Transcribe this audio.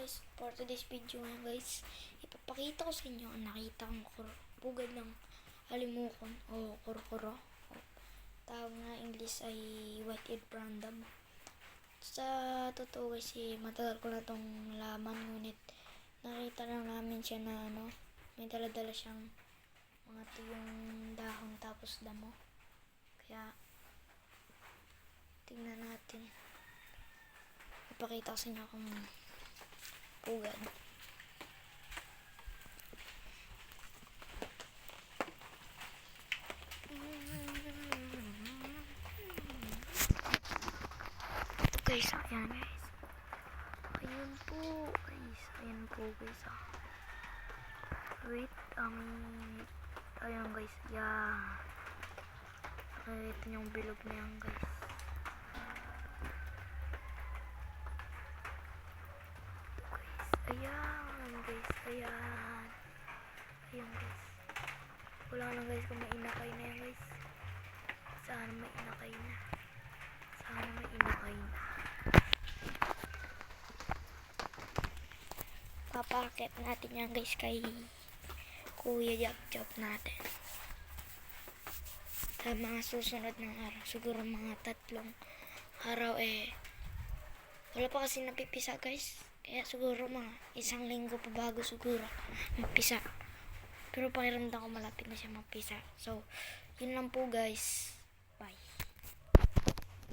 guys, for today's video nga guys, ipapakita ko sa inyo ang nakita kong pugad ng halimukon o kurkuro. Tawag na English ay white-eared brown dove. Sa totoo guys, matagal ko na tong laman, ngunit nakita lang namin siya na may dala-dala siyang mga tuyong dahon tapos damo. Kaya tingnan natin. Ipakita ko sa inyo kung pugad. Ito guys, ayan guys. Ayan po guys. Wait, ayan guys, yeah. Ito yung bilog na yan guys. Ayan guys. Wala lang guys kung may inakay na yan guys. Sana may inakay na. Papakit natin yan guys kay Kuya Jab natin. Sa mga susunod ng araw, siguro mga 3 araw wala pa kasi napipisa guys. Kaya siguro mga 1 linggo pa bago siguro magpisa. Pero pakiramdam ko malapit na siya magpisa. So, yun lang po guys.